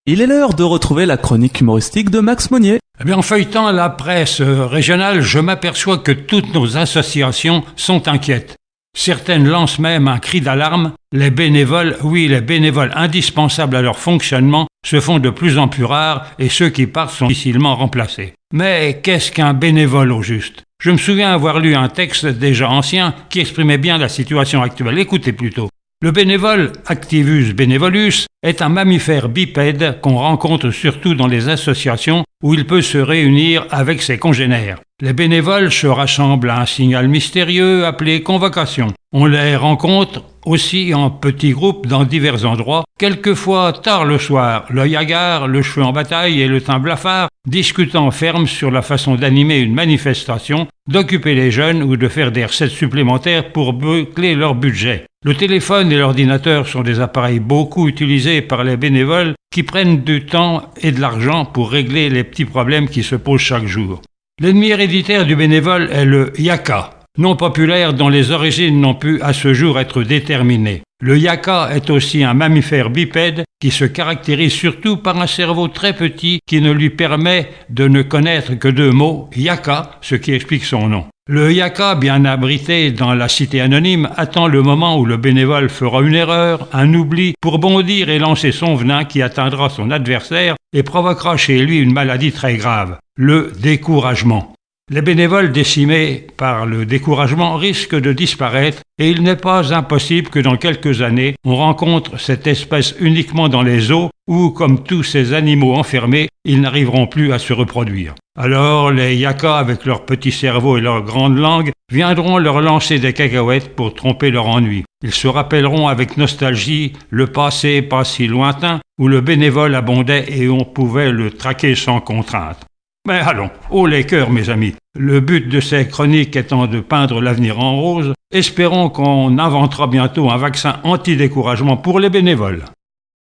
Il est l'heure de retrouver la chronique humoristique de Max Monnier. Eh bien, en feuilletant la presse régionale, je m'aperçois que toutes nos associations sont inquiètes. Certaines lancent même un cri d'alarme. Les bénévoles, oui, les bénévoles indispensables à leur fonctionnement se font de plus en plus rares et ceux qui partent sont difficilement remplacés. Mais qu'est-ce qu'un bénévole au juste ? Je me souviens avoir lu un texte déjà ancien qui exprimait bien la situation actuelle. Écoutez plutôt. Le bénévole, Activus benevolus, est un mammifère bipède qu'on rencontre surtout dans les associations où il peut se réunir avec ses congénères. Les bénévoles se rassemblent à un signal mystérieux appelé convocation. On les rencontre aussi en petits groupes dans divers endroits, quelquefois tard le soir, l'œil hagard, le cheveu en bataille et le teint blafard, discutant ferme sur la façon d'animer une manifestation, d'occuper les jeunes ou de faire des recettes supplémentaires pour boucler leur budget. Le téléphone et l'ordinateur sont des appareils beaucoup utilisés par les bénévoles qui prennent du temps et de l'argent pour régler les petits problèmes qui se posent chaque jour. L'ennemi héréditaire du bénévole est le yaka, nom populaire dont les origines n'ont pu à ce jour être déterminées. Le yaka est aussi un mammifère bipède qui se caractérise surtout par un cerveau très petit qui ne lui permet de ne connaître que deux mots, yaka, ce qui explique son nom. Le yaka, bien abrité dans la cité anonyme, attend le moment où le bénévole fera une erreur, un oubli, pour bondir et lancer son venin qui atteindra son adversaire et provoquera chez lui une maladie très grave, le découragement. Les bénévoles décimés par le découragement risquent de disparaître et il n'est pas impossible que dans quelques années, on rencontre cette espèce uniquement dans les zoos où, comme tous ces animaux enfermés, ils n'arriveront plus à se reproduire. Alors les yakas, avec leur petit cerveau et leur grande langue, viendront leur lancer des cacahuètes pour tromper leur ennui. Ils se rappelleront avec nostalgie le passé pas si lointain où le bénévole abondait et on pouvait le traquer sans contrainte. Mais allons, haut les cœurs mes amis. Le but de ces chroniques étant de peindre l'avenir en rose, espérons qu'on inventera bientôt un vaccin anti-découragement pour les bénévoles.